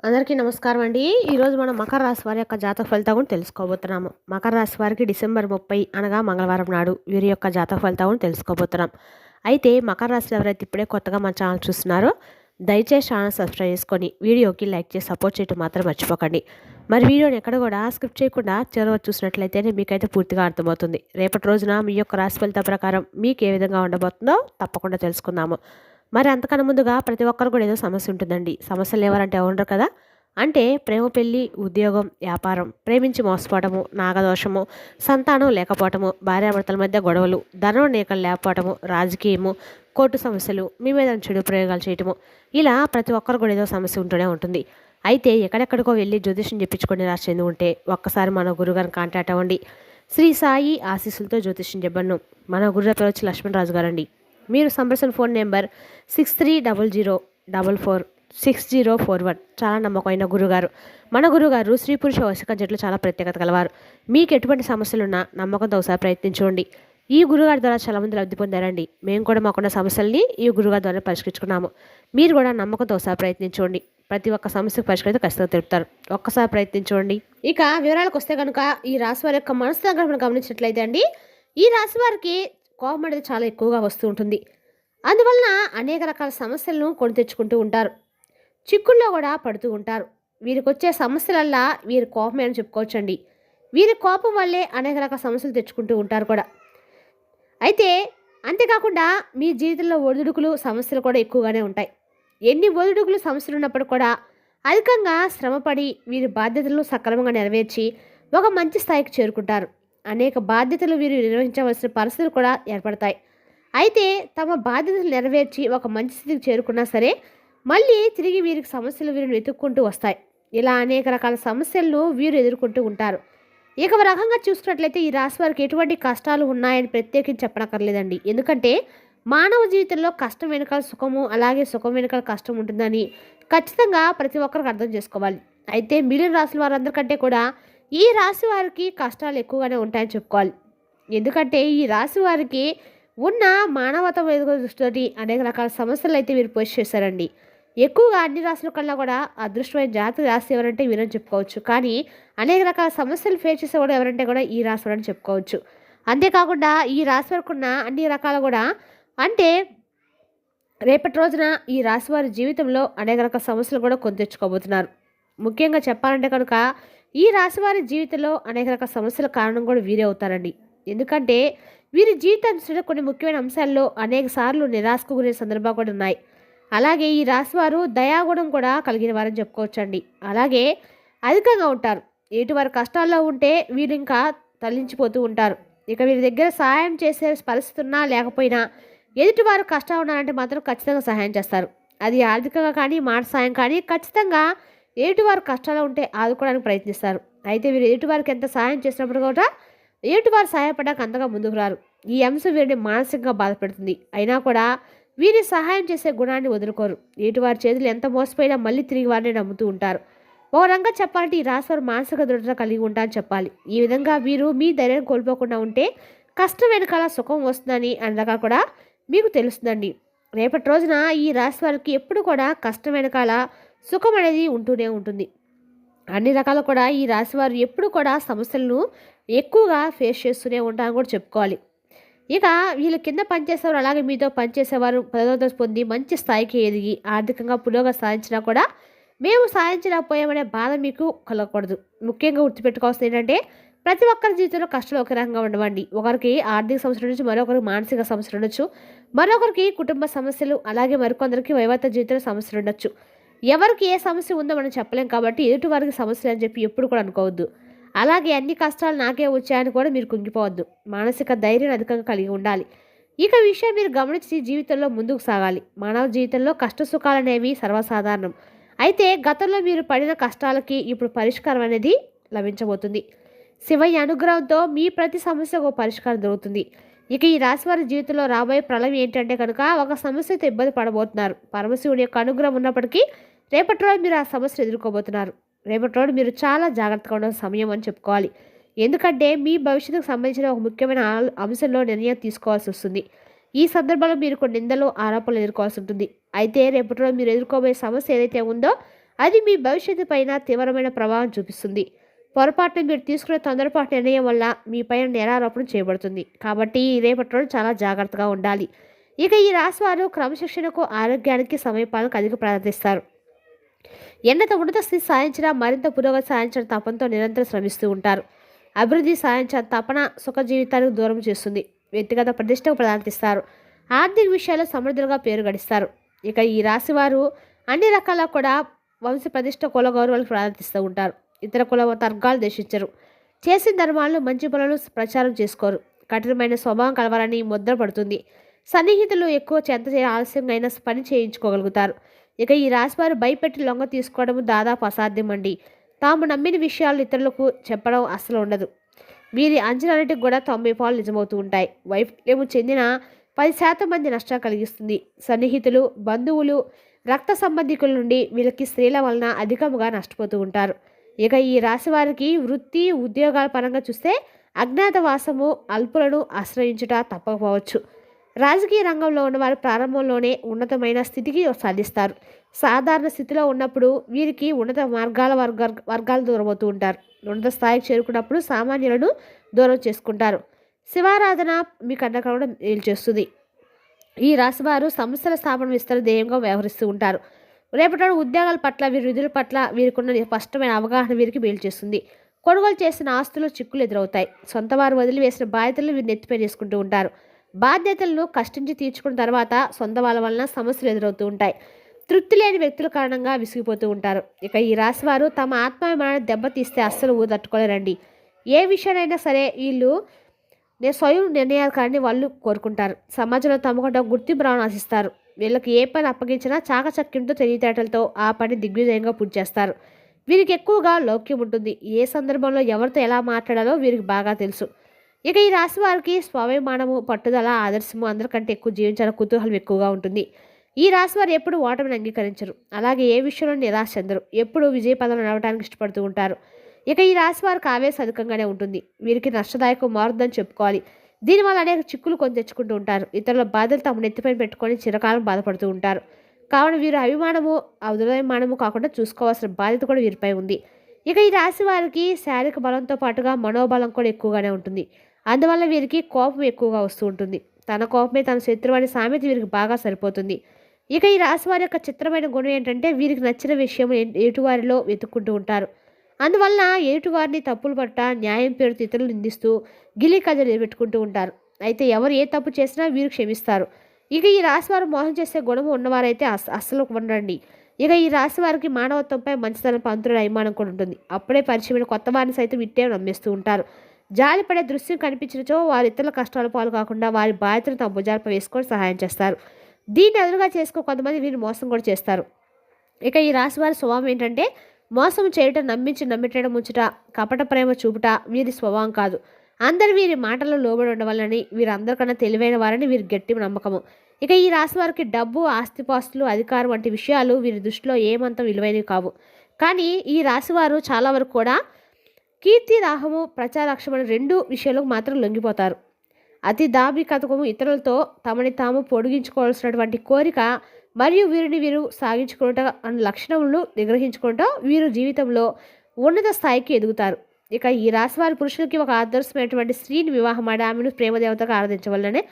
అందరికీ నమస్కారం అండి. ఈరోజు మనం మకర రాశి వారి యొక్క జాతక ఫలితాలు కూడా తెలుసుకోబోతున్నాము. మకర రాశి వారికి డిసెంబర్ 30 అనగా మంగళవారం నాడు వీరి యొక్క జాతక ఫలితాలు కూడా తెలుసుకోబోతున్నాం. అయితే మకర రాశిలో ఎవరైతే ఇప్పుడే కొత్తగా మన ఛానల్ చూస్తున్నారో దయచేసి ఛానల్ సబ్స్క్రైబ్ చేసుకొని వీడియోకి లైక్ చేసి సపోర్ట్ చేయడం మాత్రం మర్చిపోకండి. మరి వీడియోని ఎక్కడ కూడా స్కిప్ చేయకుండా చివరి చూసినట్లయితేనే మీకైతే పూర్తిగా అర్థమవుతుంది. రేపటి రోజున మీ యొక్క రాశి ఫలితం ప్రకారం మీకు ఏ విధంగా ఉండబోతుందో తప్పకుండా తెలుసుకుందాము. మరి అంతకన్నా ముందుగా ప్రతి ఒక్కరు కూడా ఏదో సమస్య ఉంటుందండి. సమస్యలు ఎవరంటే ఉండరు కదా. అంటే ప్రేమ, పెళ్ళి, ఉద్యోగం, వ్యాపారం, ప్రేమించి మోసపోవటము, నాగదోషము, సంతానం లేకపోవటము, భార్యాభర్తల మధ్య గొడవలు, ధనం నీకలు లేకపోవటము, రాజకీయము, కోర్టు సమస్యలు, మీ మీద చెడు ప్రయోగాలు చేయటము, ఇలా ప్రతి ఒక్కరు కూడా ఏదో సమస్య ఉంటూనే ఉంటుంది. అయితే ఎక్కడెక్కడికో వెళ్ళి జ్యోతిష్యం చెప్పించుకొని రాసేందుకు ఉంటే ఒక్కసారి మన గురుగారిని కాంటాక్ట్ అవ్వండి. శ్రీ సాయి ఆశీస్సులతో జ్యోతిష్యం చెప్పను. మన గురుగారి పేరు వచ్చి లక్ష్మణరాజు గారండి. మీరు సంప్రదించిన ఫోన్ నెంబర్ 6300446041. చాలా నమ్మకమైన గురుగారు. మన గురుగారు స్త్రీ పురుష వశిక జట్లు చాలా ప్రత్యేకత కలవారు. మీకు ఎటువంటి సమస్యలున్నా నమ్మకంతో ఒకసారి ప్రయత్నించండి. ఈ గురుగారి ద్వారా చాలా మంది లబ్ధి పొందారండి. మేము కూడా మాకున్న సమస్యల్ని ఈ గురుగారి ద్వారా పరిష్కరించుకున్నాము. మీరు కూడా నమ్మకంతో ఒకసారి ప్రయత్నించండి. ప్రతి ఒక్క సమస్యకు పరిష్కరిస్తే ఖచ్చితంగా తెలుపుతారు. ఒక్కసారి ప్రయత్నించండి. ఇక వివరాలకు వస్తే కనుక ఈ రాశి వారి యొక్క మనస్తత్వం మనం గమనించినట్లయితే అండి, ఈ రాశి వారికి కోపం అనేది చాలా ఎక్కువగా వస్తూ ఉంటుంది. అందువలన అనేక రకాల సమస్యలను కొని తెచ్చుకుంటూ ఉంటారు. చిక్కుల్లో కూడా పడుతూ ఉంటారు. వీరికి వచ్చే సమస్యలల్లా వీరి కోపమే అని చెప్పుకోవచ్చండి. వీరి కోపం వల్లే అనేక రకాల సమస్యలు తెచ్చుకుంటూ ఉంటారు కూడా. అయితే అంతేకాకుండా మీ జీవితంలో ఒడిదుడుకులు సమస్యలు కూడా ఎక్కువగానే ఉంటాయి. ఎన్ని ఒడిదుడుకులు సమస్యలు ఉన్నప్పుడు కూడా అధికంగా శ్రమపడి వీరి బాధ్యతలను సక్రమంగా నెరవేర్చి ఒక మంచి స్థాయికి చేరుకుంటారు. అనేక బాధ్యతలు వీరు నిర్వహించవలసిన పరిస్థితులు కూడా ఏర్పడతాయి. అయితే తమ బాధ్యతలు నెరవేర్చి ఒక మంచి స్థితికి చేరుకున్నా సరే మళ్ళీ తిరిగి వీరికి సమస్యలు వీరిని వెతుక్కుంటూ వస్తాయి. ఇలా అనేక రకాల సమస్యలను వీరు ఎదుర్కొంటూ ఉంటారు. ఇక ఒక రకంగా చూసుకున్నట్లయితే ఈ రాశి వారికి ఎటువంటి కష్టాలు ఉన్నాయని ప్రత్యేకించి చెప్పనక్కర్లేదండి. ఎందుకంటే మానవ జీవితంలో కష్టం వెనకాల సుఖము, అలాగే సుఖం వెనకాల కష్టం ఉంటుందని ఖచ్చితంగా ప్రతి ఒక్కరికి అర్థం చేసుకోవాలి. అయితే మిగిలిన రాశుల వారందరికంటే కూడా ఈ రాశి వారికి కష్టాలు ఎక్కువగానే ఉంటాయని చెప్పుకోవాలి. ఎందుకంటే ఈ రాశి వారికి ఉన్న మానవత దృష్టితోటి అనేక రకాల సమస్యలు అయితే వీరు పోస్ట్ చేశారండి. ఎక్కువగా అన్ని రాశుల కన్నా కూడా అదృష్టమైన జాతి రాశి ఎవరంటే వీరని చెప్పుకోవచ్చు. కానీ అనేక రకాల సమస్యలు ఫేస్ చేసే కూడా ఎవరంటే కూడా ఈ రాశి వారని చెప్పుకోవచ్చు. అంతేకాకుండా ఈ రాశి వరకు ఉన్న అన్ని రకాల కూడా అంటే రేపటి రోజున ఈ రాశి వారి జీవితంలో అనేక రకాల సమస్యలు కూడా కొని తెచ్చుకోబోతున్నారు. ముఖ్యంగా చెప్పాలంటే కనుక ఈ రాశి వారి జీవితంలో అనేక రకాల సమస్యల కారణం కూడా వీరే అవుతారండి. ఎందుకంటే వీరి జీవితంలో కొన్ని ముఖ్యమైన అంశాల్లో అనేక సార్లు నిరాశకు గురే సందర్భాలు కూడా ఉన్నాయి. అలాగే ఈ రాశి వారు దయాగుణం కూడా కలిగిన వారని చెప్పుకోవచ్చండి. అలాగే అధికంగా ఉంటారు. ఎటు వారి కష్టాల్లో ఉంటే వీరు ఇంకా తరలించిపోతూ ఉంటారు. ఇక వీరి దగ్గర సహాయం చేసే పరిస్థితి ఉన్నా లేకపోయినా ఎదుటి వారు కష్టాలు ఉన్నారంటే మాత్రం ఖచ్చితంగా సహాయం చేస్తారు. అది ఆర్థికంగా కానీ మాట సాయం కానీ ఖచ్చితంగా ఎదుటివారు కష్టాలు ఉంటే ఆదుకోవడానికి ప్రయత్నిస్తారు. అయితే వీరు ఎదుటివారికి ఎంత సహాయం చేసినప్పుడు కూడా ఎదుటివారు సహాయపడడానికి అంతగా ముందుకు రారు. ఈ అంశం వీరిని మానసికంగా బాధపెడుతుంది. అయినా కూడా వీరి సహాయం చేసే గుణాన్ని వదులుకోరు. ఎదుటివారి చేతులు ఎంత మోసపోయినా మళ్ళీ తిరిగి వారిని నమ్ముతూ ఉంటారు. ఒక రంగా చెప్పాలంటే ఈ రాశి వారు మానసిక దృఢత కలిగి ఉంటారని చెప్పాలి. ఈ విధంగా వీరు మీ ధైర్యం కోల్పోకుండా ఉంటే కష్టం వెనకాల సుఖం వస్తుందని అనగా కూడా మీకు తెలుస్తుందండి. రేపటి రోజున ఈ రాశి వారికి ఎప్పుడు కూడా కష్టం వెనకాల సుఖం అనేది ఉంటూనే ఉంటుంది. అన్ని రకాలు కూడా ఈ రాశి వారు ఎప్పుడు కూడా సమస్యలను ఎక్కువగా ఫేస్ చేస్తూనే ఉంటారని కూడా చెప్పుకోవాలి. ఇక వీళ్ళు కింద పనిచేసేవారు అలాగే మీతో పనిచేసేవారు పదోన్నతి పొంది మంచి స్థాయికి ఎదిగి ఆర్థికంగా పురోగతి సాధించినా కూడా మేము సాధించలేకపోయామనే బాధ మీకు కలగకూడదు. ముఖ్యంగా గుర్తుపెట్టుకోవాల్సింది ఏంటంటే ప్రతి ఒక్కరి జీవితంలో కష్టాలు ఒక రకంగా ఉండవండి. ఒకరికి ఆర్థిక సమస్యలు ఉండొచ్చు, మరొకరికి మానసిక సమస్యలు ఉండొచ్చు, మరొకరికి కుటుంబ సమస్యలు, అలాగే మరికొందరికి వైవాహిక జీవితంలో సమస్యలు ఉండొచ్చు. ఎవరికి ఏ సమస్య ఉందో మనం చెప్పలేం కాబట్టి ఎదుటి వారికి సమస్యలు అని చెప్పి ఎప్పుడు కూడా అనుకోవద్దు. అలాగే అన్ని కష్టాలు నాకే వచ్చాయని కూడా మీరు కుంగిపోవద్దు. మానసిక ధైర్యం అధికంగా కలిగి ఉండాలి. ఇక విషయం మీరు గమనించి జీవితంలో ముందుకు సాగాలి. మానవ జీవితంలో కష్ట సుఖాలు అనేవి సర్వసాధారణం. అయితే గతంలో మీరు పడిన కష్టాలకి ఇప్పుడు పరిష్కారం అనేది లభించబోతుంది. శివయ్య అనుగ్రహంతో మీ ప్రతి సమస్యకు ఒక పరిష్కారం దొరుకుతుంది. ఇక ఈ రాశి వారి జీవితంలో రాబోయే ప్రళయం ఏంటంటే కనుక ఒక సమస్యతో ఇబ్బంది పడబోతున్నారు. పరమశివుని యొక్క అనుగ్రహం ఉన్నప్పటికీ రేపటి రోజు మీరు ఆ సమస్యను ఎదుర్కోబోతున్నారు. రేపటి రోజు మీరు చాలా జాగ్రత్తగా ఉన్న సమయం అని చెప్పుకోవాలి. ఎందుకంటే మీ భవిష్యత్తుకు సంబంధించిన ఒక ముఖ్యమైన అంశంలో నిర్ణయం తీసుకోవాల్సి వస్తుంది. ఈ సందర్భంలో మీరు కొన్ని నిందలు, ఆరోపణలు ఎదుర్కోవాల్సి ఉంటుంది. అయితే రేపటి రోజు మీరు ఎదుర్కోబోయే సమస్య ఏదైతే ఉందో అది మీ భవిష్యత్తు పైన తీవ్రమైన ప్రభావం చూపిస్తుంది. పొరపాటున మీరు తీసుకునే తొందరపాటు నిర్ణయం వల్ల మీ పైన నేరారోపణ చేయబడుతుంది. కాబట్టి రేపటి రోజు చాలా జాగ్రత్తగా ఉండాలి. ఇక ఈ రాశి వారు క్రమశిక్షణకు, ఆరోగ్యానికి, సమయపాలనకు అధిక ప్రాధాన్యతనిస్తారు. ఉన్నత స్థితి సాధించడం, మరింత పురోగతి సాధించడం తపంతో నిరంతరం శ్రమిస్తూ ఉంటారు. అభివృద్ధి సాధించడం తపన సుఖ జీవితానికి దూరం చేస్తుంది. వ్యక్తిగత ప్రతిష్టకు ప్రాధాన్యతనిస్తారు. ఆర్థిక విషయాల్లో సమర్థులుగా పేరు గడిస్తారు. ఇక ఈ రాశి వారు అన్ని రకాల కూడా వంశ ప్రతిష్ట, కుల గౌరవాలకు ప్రాధాన్యతనిస్తూ ఉంటారు. ఇతర కుల వర్గాలు దేశించరు. చేసిన ధర్మాలను, మంచి పనులను ప్రచారం చేసుకోరు. కఠినమైన స్వభావం కలవాలని ముద్ర పడుతుంది. సన్నిహితులు ఎక్కువ చెంత ఆలస్యంగా అయినా పని చేయించుకోగలుగుతారు. ఇక ఈ రాశివారు భయపెట్టి లొంగ తీసుకోవడం దాదాపు అసాధ్యం అండి. తాము నమ్మిన విషయాలు ఇతరులకు చెప్పడం అస్సలు ఉండదు. వీరి అంచనాలన్నిటికి కూడా 90 పాలు నిజమవుతూ ఉంటాయి. వైఫల్యము చెందిన 10% మంది నష్టం కలిగిస్తుంది. సన్నిహితులు, బంధువులు, రక్త సంబంధికుల నుండి వీళ్ళకి స్త్రీల వలన అధికంగా నష్టపోతూ ఉంటారు. ఇక ఈ రాశి వారికి వృత్తి, ఉద్యోగాల పరంగా చూస్తే అజ్ఞాతవాసము, అల్పులను ఆశ్రయించుట తప్పకపోవచ్చు. రాజకీయ రంగంలో ఉన్నవారు ప్రారంభంలోనే ఉన్నతమైన స్థితికి సాధిస్తారు. సాధారణ స్థితిలో ఉన్నప్పుడు వీరికి ఉన్నత వర్గాలు దూరమవుతూ ఉంటారు. ఉన్నత స్థాయికి చేరుకున్నప్పుడు సామాన్యులను దూరం చేసుకుంటారు. శివారాధన మీకు అండగా మేలు చేస్తుంది. ఈ రాశివారు సంస్థల స్థాపన విస్తరణ ధ్యేయంగా వ్యవహరిస్తూ ఉంటారు. రేపటి ఉద్యోగాల పట్ల, వీరి విధుల పట్ల వీరికున్న స్పష్టమైన అవగాహన వీరికి మేలు చేస్తుంది. కొనుగోలు చేసిన ఆస్తులు చిక్కులు ఎదురవుతాయి. సొంత వారు వదిలివేసిన బాధ్యతలను వీరు నెత్తిపై చేసుకుంటూ ఉంటారు. బాధ్యతలను కష్టించి తీర్చుకున్న తర్వాత సొంత వాళ్ళ వలన సమస్యలు ఎదురవుతూ ఉంటాయి. తృప్తి లేని వ్యక్తుల కారణంగా విసిగిపోతూ ఉంటారు. ఇక ఈ రాశి వారు తమ ఆత్మాభిమానాన్ని దెబ్బతీస్తే అస్సలు తట్టుకోలేరండి. ఏ విషయానైనా సరే వీళ్ళు స్వయం నిర్ణయాలు కానీ వాళ్ళు కోరుకుంటారు. సమాజంలో తమకంటే గుర్తింపు రావని ఆశిస్తారు. వీళ్ళకి ఏ పని అప్పగించినా చాకచక్యంతో, తెలివితేటలతో ఆ పని దిగ్విజయంగా పూర్తి చేస్తారు. వీరికి ఎక్కువగా లౌక్యం ఉంటుంది. ఏ సందర్భంలో ఎవరితో ఎలా మాట్లాడాలో వీరికి బాగా తెలుసు. ఇక ఈ రాశి వారికి స్వాభిమానము, పట్టుదల, ఆదర్శము, అందరికంటే ఎక్కువ జీవించాలని కుతూహలం ఎక్కువగా ఉంటుంది. ఈ రాశి వారు ఎప్పుడు ఓటమిని అంగీకరించరు. అలాగే ఏ విషయంలో నిరాశ చెందరు. ఎప్పుడు విజయ పదంలో నడవడానికి ఇష్టపడుతూ ఉంటారు. ఇక ఈ రాశి వారికి ఆవేశం అధికంగానే ఉంటుంది. వీరికి నష్టదాయకం మారుద్దని చెప్పుకోవాలి. దీనివల్ల అనేక చిక్కులు కొని తెచ్చుకుంటూ ఉంటారు. ఇతరుల బాధలు తమ నెత్తిపైన పెట్టుకొని చిరకాలం బాధపడుతూ ఉంటారు. కావున వీరు అభిమానము, ఉదయమానము కాకుండా చూసుకోవాల్సిన బాధ్యత కూడా వీరిపై ఉంది. ఇక ఈ రాశి వారికి శారీరక బలంతో పాటుగా మనోబలం కూడా ఎక్కువగానే ఉంటుంది. అందువల్ల వీరికి కోపం ఎక్కువగా వస్తూ ఉంటుంది. తన కోపమే తన శత్రువు అనే సామెత వీరికి బాగా సరిపోతుంది. ఇక ఈ రాశి వారి యొక్క చిత్రమైన గుణం ఏంటంటే వీరికి నచ్చిన విషయం ఎటువారిలో వెతుక్కుంటూ ఉంటారు. అందువల్ల ఎటువారిని తప్పులు పట్ట, న్యాయం పేరుతో ఇతరులు నిందిస్తూ గిలి కజలు పెట్టుకుంటూ ఉంటారు. అయితే ఎవరు ఏ తప్పు చేసినా వీరు క్షమిస్తారు. ఇక ఈ రాశి వారు మోసం చేసే గుణము ఉన్నవారైతే అస్సలు ఉండరండి. ఇక ఈ రాశి వారికి మానవత్వంపై మంచితనం, పంతుల అభిమానం కూడా ఉంటుంది. అప్పుడే పరిచయమైన కొత్త వారిని సైతం ఇట్టే నమ్మేస్తూ ఉంటారు. జాలిపడే దృశ్యం కనిపించినచో వారి ఇతరుల కష్టాల పాలు కాకుండా వారి బాధ్యతను తమ భుజాలపై వేసుకొని సహాయం చేస్తారు. దీన్ని ఎదురుగా చేసుకో కొంతమంది వీరిని మోసం కూడా చేస్తారు. ఇక ఈ రాశి వారి స్వభావం ఏంటంటే మోసం చేయటం, నమ్మించడం, ఉంచుట, కపట ప్రేమ చూపుట వీరి స్వభావం కాదు. అందరు వీరి మాటల్లో లోబడి ఉండవాలని, వీరు అందరికన్నా తెలివైన వారని వీరి గట్టి నమ్మకము. ఇక ఈ రాశి వారికి డబ్బు, ఆస్తిపాస్తులు, అధికారం వంటి విషయాలు వీరి దృష్టిలో ఏమంత విలువైనవి కావు. కానీ ఈ రాశి వారు చాలా వరకు కూడా కీర్తి, రాహము, ప్రచారక్షమణ 2 విషయాలకు మాత్రం లొంగిపోతారు. అతి దార్మికతకు, ఇతరులతో తమని తాము పొడిగించుకోవాల్సినటువంటి కోరిక మరియు వీరు సాగించుకోవటం అనే లక్షణములను నిగ్రహించుకోవటం వీరు జీవితంలో ఉన్నత స్థాయికి ఎదుగుతారు. ఇక ఈ రాశి వారి పురుషులకి ఒక ఆదర్శమైనటువంటి స్త్రీని వివాహం ఆడి ఆమెను ప్రేమదేవతగా ఆరాధించవల్లనే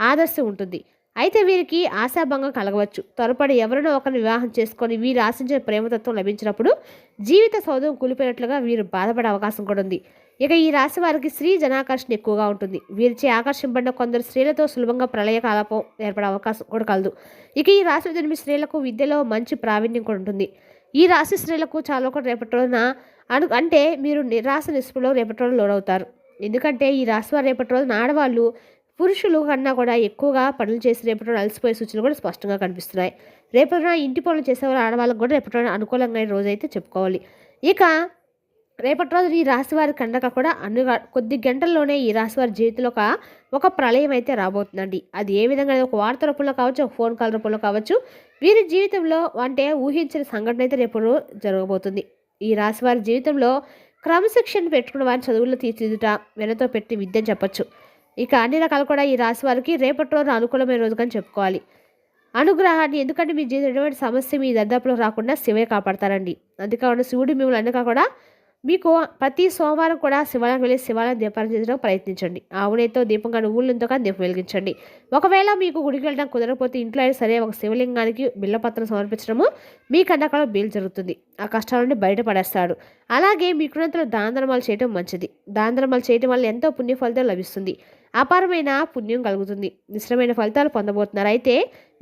ఆదర్శం ఉంటుంది. అయితే వీరికి ఆశాభంగం కలగవచ్చు. త్వరపడి ఎవరినో ఒకరిని వివాహం చేసుకొని వీరు ఆశించిన ప్రేమతత్వం లభించినప్పుడు జీవిత సౌధం కూలిపోయినట్లుగా వీరు బాధపడే అవకాశం కూడా ఉంది. ఇక ఈ రాశి వారికి స్త్రీ జనాకర్షణ ఎక్కువగా ఉంటుంది. వీరిచే ఆకర్షింపబడిన కొందరు స్త్రీలతో సులభంగా ప్రళయ కాలపం ఏర్పడే అవకాశం కూడా కలదు. ఇక ఈ రాశిలో జన్మి స్త్రీలకు విద్యలో మంచి ప్రావీణ్యం కూడా ఉంటుంది. ఈ రాశి స్త్రీలకు చాలా కూడా రేపటి రోజున అంటే మీరు నిరాశ నిస్పృహలో రేపటి రోజున లోనవుతారు. ఎందుకంటే ఈ రాశి వారు రేపటి రోజున ఆడవాళ్ళు పురుషులు కన్నా కూడా ఎక్కువగా పనులు చేసి రేపటి రోజున అలసిపోయే సూచనలు కూడా స్పష్టంగా కనిపిస్తున్నాయి. రేపటి రోజున ఇంటి పనులు చేసేవారు ఆడవాళ్ళకు కూడా రేపటి రోజున అనుకూలంగా రోజు అయితే చెప్పుకోవాలి. ఇక రేపటి రోజు ఈ రాశివారి కండక కూడా కొద్ది గంటల్లోనే ఈ రాశివారి జీవితంలో ఒక ప్రళయం అయితే రాబోతుందండి. అది ఏ విధంగా ఒక వార్త రూపంలో కావచ్చు, ఒక ఫోన్ కాల్ రూపంలో కావచ్చు, వీరి జీవితంలో అంటే ఊహించిన సంఘటన అయితే రేపు జరగబోతుంది. ఈ రాశివారి జీవితంలో క్రమశిక్షణ పెట్టుకున్న వారిని చదువుల్లో తీర్చిదిద్దుట వెనతో పెట్టి విద్యని చెప్పచ్చు. ఇక అన్ని రకాలు కూడా ఈ రాశి వారికి రేపటి రోజు అనుకూలమైన రోజుగా చెప్పుకోవాలి. అనుగ్రహాన్ని, ఎందుకంటే మీ జీవితంలో ఎటువంటి సమస్య మీ దరిదాపులో రాకుండా శివే కాపాడతారండి. అందుకాకుండా శివుడు మిమ్మల్ని అన్నగా కూడా మీకు ప్రతి సోమవారం కూడా శివాలయం వెళ్ళి శివాలయం దీపాలు చేసడానికి ప్రయత్నించండి. ఆవు నెయ్యితో దీపం కానీ నువ్వులతో కానీ దీపం వెలిగించండి. ఒకవేళ మీకు గుడికి వెళ్ళడం కుదరకపోతే ఇంట్లో అయినా సరే ఒక శివలింగానికి బిల్లపత్రం సమర్పించడము మీ కన్నకాలం మేలు జరుగుతుంది. ఆ కష్టాల నుండి బయటపడేస్తాడు. అలాగే మీకున్నంతలో దాన ధర్మాలు చేయడం మంచిది. దాన ధర్మాలు చేయడం వల్ల ఎంతో పుణ్య ఫలితం లభిస్తుంది. అపారమైన పుణ్యం కలుగుతుంది. మిశ్రమైన ఫలితాలు పొందబోతున్నారు. అయితే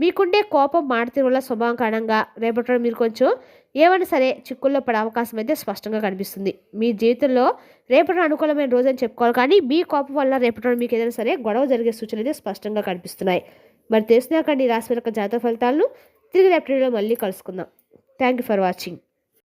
మీకుండే కోపం, మాటతీరుల స్వభావం కారణంగా రేపటి రోజు మీరు కొంచెం ఏమైనా సరే చిక్కుల్లో పడే అవకాశం అయితే స్పష్టంగా కనిపిస్తుంది. మీ జీవితంలో రేపటి అనుకూలమైన రోజు అని చెప్పుకోవాలి, కానీ మీ కోపం వల్ల రేపటి రోజు మీకు ఏదైనా సరే గొడవ జరిగే సూచనలు అయితే స్పష్టంగా కనిపిస్తున్నాయి. మరి తెలిసినాకండి రాశి యొక్క జాతక ఫలితాలను తిరిగి రేపటి మళ్ళీ కలుసుకుందాం. Thank you for watching.